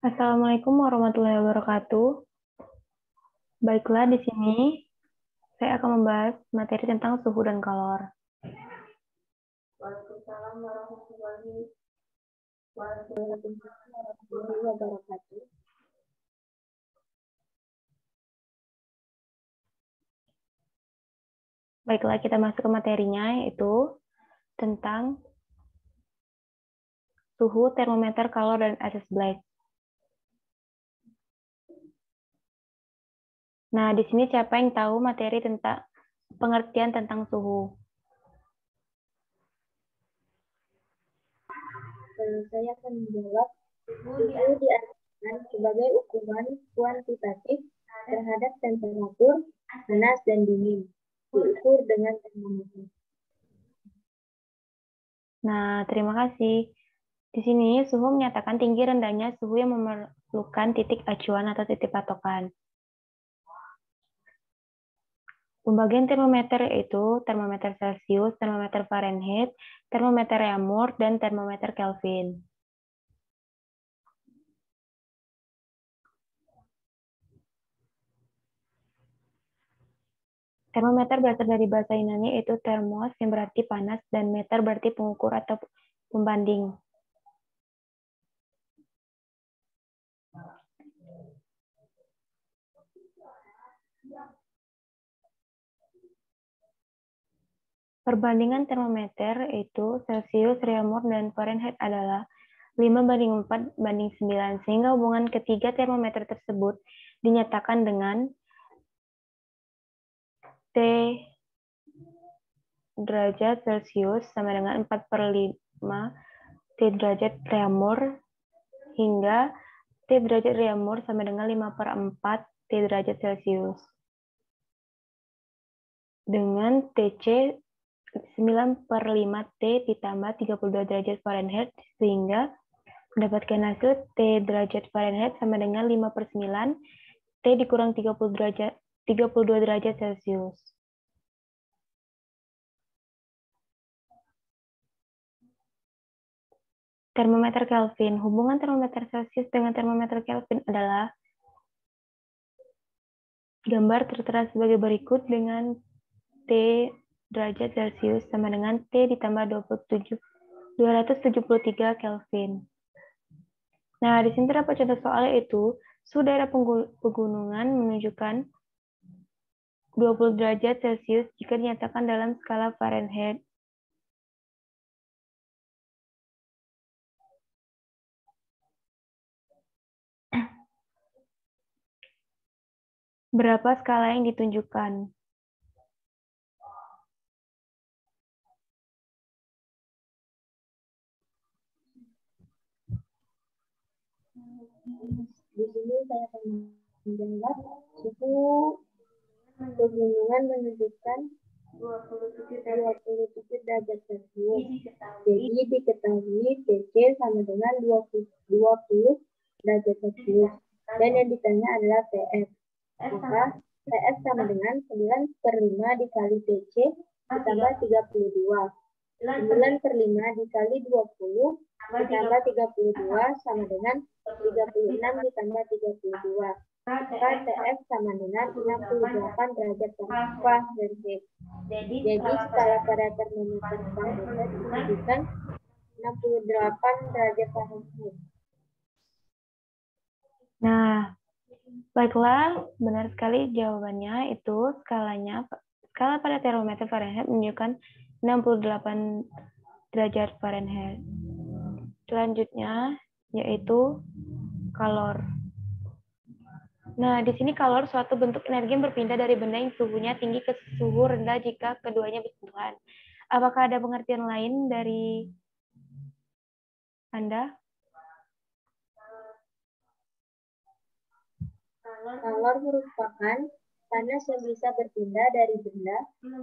Assalamualaikum warahmatullahi wabarakatuh. Baiklah, di sini saya akan membahas materi tentang suhu dan kalor. Waalaikumsalam warahmatullahi wabarakatuh. Baiklah, kita masuk ke materinya, yaitu tentang suhu, termometer, kalor, dan SS Black. Nah, di sini siapa yang tahu materi tentang pengertian tentang suhu? Saya akan menjawab, suhu diartikan sebagai ukuran kuantitatif terhadap temperatur panas dan dingin, diukur dengan termometer. Nah, terima kasih. Di sini suhu menyatakan tinggi rendahnya suhu yang memerlukan titik acuan atau titik patokan. Pembagian termometer yaitu termometer Celcius, termometer Fahrenheit, termometer Reaumur, dan termometer Kelvin. Termometer berasal dari bahasa Yunani yaitu thermos yang berarti panas dan meter berarti pengukur atau pembanding. Perbandingan termometer yaitu Celcius, Reaumur, dan Fahrenheit adalah 5:4:9, sehingga hubungan ketiga termometer tersebut dinyatakan dengan T derajat Celcius sama dengan 4/5 T derajat Reaumur hingga T derajat Reaumur sama dengan 5/4 T derajat Celcius. Dengan TC 9/5 T ditambah 32 derajat Fahrenheit sehingga mendapatkan hasil T derajat Fahrenheit sama dengan 5/9 T dikurang 32 derajat Celcius. Termometer Kelvin. Hubungan termometer Celcius dengan termometer Kelvin adalah gambar tertera sebagai berikut dengan T derajat Celcius sama dengan T ditambah 273 Kelvin. Nah, di sini terdapat contoh soal yaitu suhu daerah pegunungan menunjukkan 20 derajat Celcius jika dinyatakan dalam skala Fahrenheit. Berapa skala yang ditunjukkan? Di sini saya akan menjawab, suhu pegunungan menunjukkan 27 derajat Celcius. Jadi diketahui TC sama dengan 20 derajat Celcius. Dan yang ditanya adalah TF. Maka TF sama dengan 9/5 dikali TC ditambah 32. 9/5 dikali 20 ditambah 32 sama dengan 36 ditambah 32. Maka TF sama dengan 68 derajat Fahrenheit. Jadi skala pada termometer Fahrenheit menunjukkan 68 derajat Fahrenheit. Nah, baiklah, benar sekali jawabannya itu skala pada termometer Fahrenheit menunjukkan 68 derajat Fahrenheit. Selanjutnya yaitu kalor. Nah, di sini kalor suatu bentuk energi yang berpindah dari benda yang suhunya tinggi ke suhu rendah jika keduanya bersentuhan. Apakah ada pengertian lain dari Anda? Kalor merupakan panas yang bisa berpindah dari benda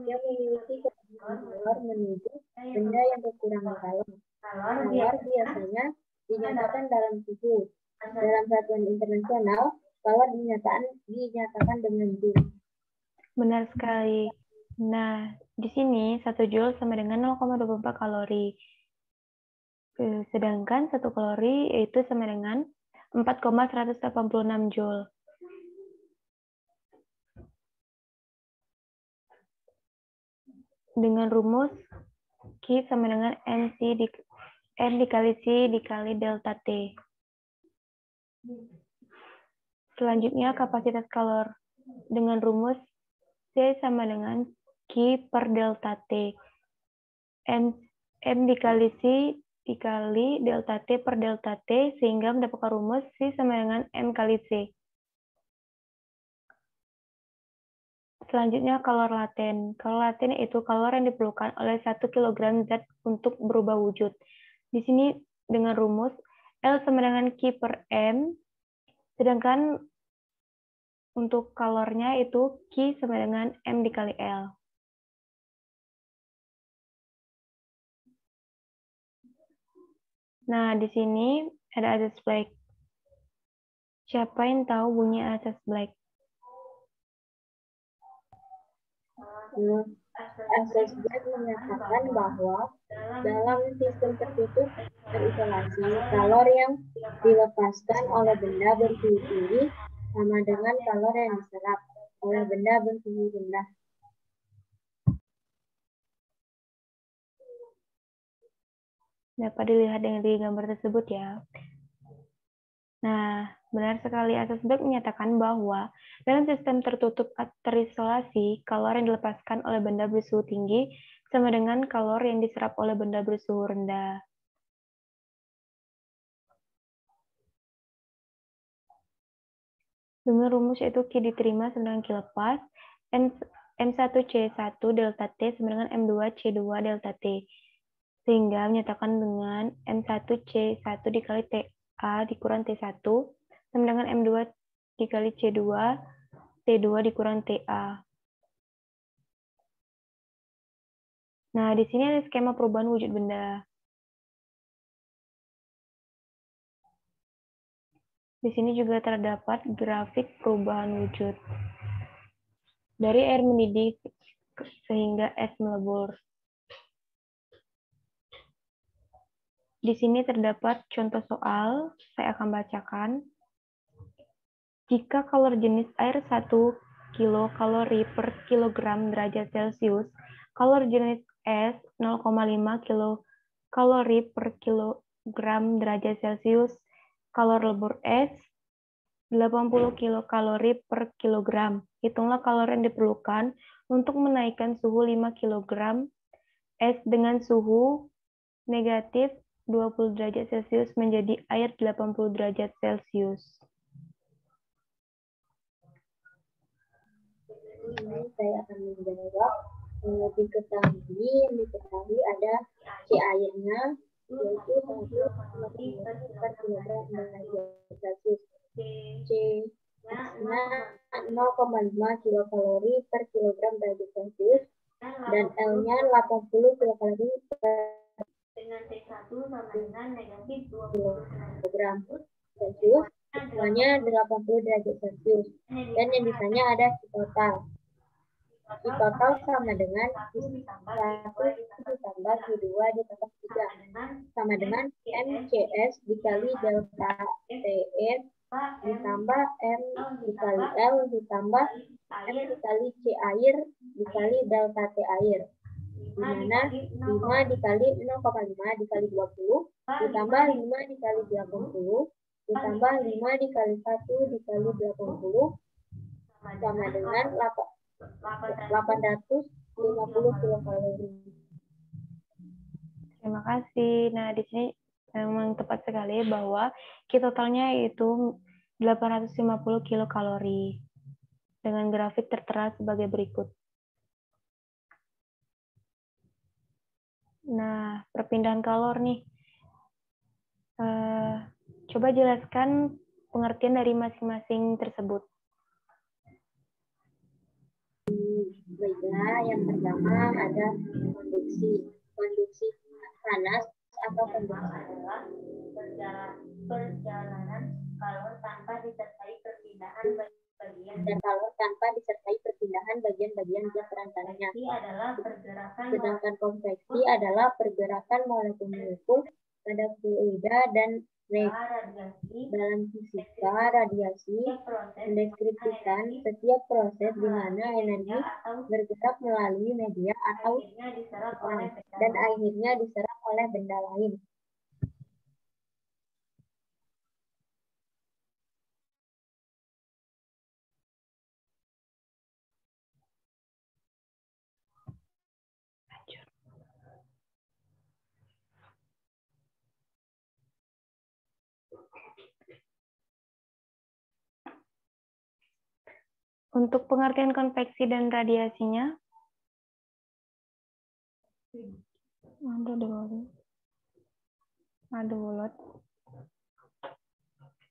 yang memiliki kekuatan kalor menuju benda yang kekurangan kalor. Kalor biasanya dinyatakan dalam suhu. Dalam satuan internasional, kalor dinyatakan dengan joule. Benar sekali. Nah, di sini 1 joule sama dengan 0,24 kalori. Sedangkan 1 kalori yaitu sama dengan 4,186 Joule. Dengan rumus Q sama dengan M dikali C dikali delta T. Selanjutnya kapasitas kalor. Dengan rumus C sama dengan Q per delta T. M dikali C dikali delta T per delta T, sehingga mendapatkan rumus C sama dengan M kali C. Selanjutnya kalor laten. Kalor laten itu kalor yang diperlukan oleh 1 kg zat untuk berubah wujud. Di sini dengan rumus L sama dengan Q per M, sedangkan untuk kalornya itu Q sama dengan M dikali L. Nah, di sini ada asas Black. Siapa yang tahu bunyi asas Black? Asas Black menyatakan bahwa dalam sistem tertutup terisolasi, kalor yang dilepaskan oleh benda bersuhu tinggi sama dengan kalor yang diserap oleh benda bersuhu rendah. Dapat dilihat dari gambar tersebut ya. Nah, benar sekali asas Black menyatakan bahwa dalam sistem tertutup terisolasi, kalor yang dilepaskan oleh benda bersuhu tinggi sama dengan kalor yang diserap oleh benda bersuhu rendah. Dengan rumus yaitu Q diterima sama dengan Q lepas, M1C1 delta T sama dengan M2C2 delta T. Sehingga menyatakan dengan M1C1 dikali TA dikurang T1 sama dengan M2 dikali C2, T2 dikurang TA. Nah, di sini ada skema perubahan wujud benda. Di sini juga terdapat grafik perubahan wujud. Dari air mendidih sehingga es melebur. Di sini terdapat contoh soal, saya akan bacakan. Jika kalor jenis air 1 kilokalori per kilogram derajat Celcius, kalor jenis es 0,5 kilokalori per kilogram derajat Celcius, kalor lebur es 80 kilokalori per kilogram. Hitunglah kalor yang diperlukan untuk menaikkan suhu 5 kilogram es dengan suhu negatif 20 derajat Celcius menjadi air 80 derajat Celcius. Ini saya akan menjawab. Diketahui ada C airnya, yaitu 1,5 per kilogram derajat Celcius. C nya 0,5 kilokalori per kilogram derajat Celcius dan L-nya 80 kilokalori per dengan T1 sama dengan negatif 20 kilogram Celcius, semuanya 80 derajat Celcius. Dan yang bisanya ada Q total. Q total sama dengan Q1 ditambah Q2 ditambah Q3 sama dengan MCS dikali delta TS ditambah M dikali L ditambah M dikali C air dikali delta T air, di mana 5 dikali 0,5 dikali 20 ditambah 5 dikali 80 ditambah 5 dikali 1 dikali 80 sama dengan 850 kilokalori. Terima kasih. Nah, di sini memang tepat sekali bahwa Q totalnya yaitu 850 kilokalori dengan grafik tertera sebagai berikut. Nah, perpindahan kalor nih. Coba jelaskan pengertian dari masing-masing tersebut. Baiklah, yang pertama ada konduksi. Konduksi panas atau konduksi adalah perjalanan kalor tanpa disertai perpindahan bagian-bagian zat perantaranya. Sedangkan konveksi adalah pergerakan molekul-molekul pada fluida dan Dalam fisika, radiasi mendeskripsikan setiap proses di mana energi bergerak melalui media atau sistem dan akhirnya diserap oleh benda lain. Untuk pengertian konveksi dan radiasinya,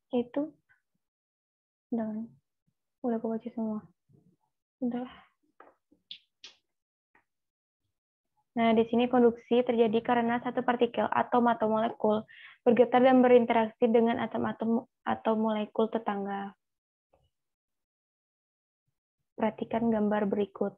itu udah aku baca semua. Udah. Nah, di sini konduksi terjadi karena satu partikel, atom atau molekul bergetar dan berinteraksi dengan atom-atom atau molekul tetangga. Perhatikan gambar berikut.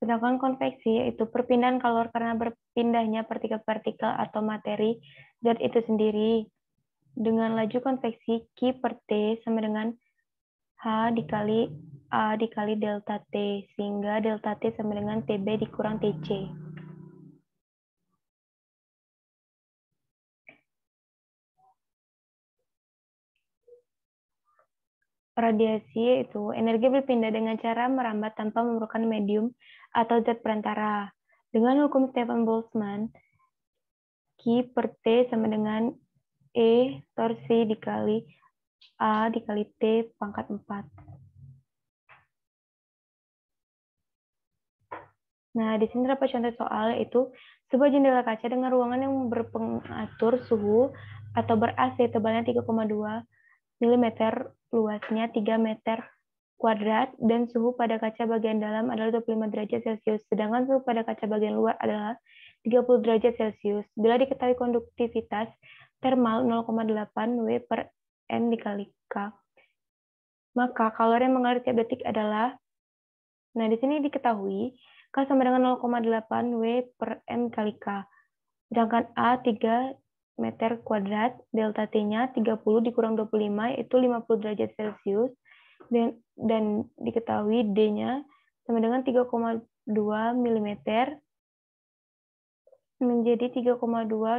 Sedangkan konveksi yaitu perpindahan kalor karena berpindahnya partikel-partikel atau materi zat itu sendiri. Dengan laju konveksi Q per T sama dengan H dikali A dikali delta T, sehingga delta T sama dengan TB dikurang TC. Radiasi itu energi berpindah dengan cara merambat tanpa memerlukan medium atau zat perantara. Dengan hukum Stefan Boltzmann, Q per T sama dengan E torsi dikali A dikali T pangkat 4. Nah, di sini terdapat contoh soal, yaitu sebuah jendela kaca dengan ruangan yang berpengatur suhu atau ber-AC tebalnya 3,2 mm, luasnya 3 meter kuadrat, dan suhu pada kaca bagian dalam adalah 25 derajat Celcius, sedangkan suhu pada kaca bagian luar adalah 30 derajat Celcius. Bila diketahui konduktivitas termal 0,8 W per M dikali K, maka kalor yang mengalir tiap detik adalah, nah di sini diketahui K sama dengan 0,8 W per M kali K. Sedangkan A 3 meter kuadrat, delta T-nya 30 dikurang 25, yaitu 50 derajat Celcius. Dan diketahui D-nya sama dengan 3,2 mm menjadi 3,2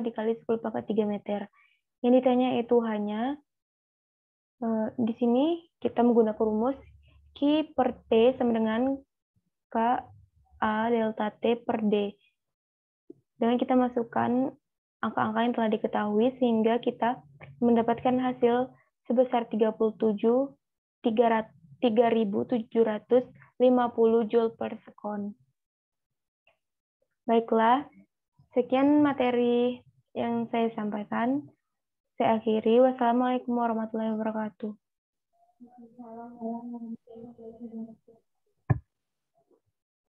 dikali 10 pangkat 3 meter. Yang ditanya itu hanya, di sini kita menggunakan rumus Q per T sama dengan K A delta T per D. Dengan kita masukkan angka-angka yang telah diketahui, sehingga kita mendapatkan hasil sebesar 37.750 Joule per sekon. Baiklah, sekian materi yang saya sampaikan. Saya akhiri. Wassalamualaikum warahmatullahi wabarakatuh.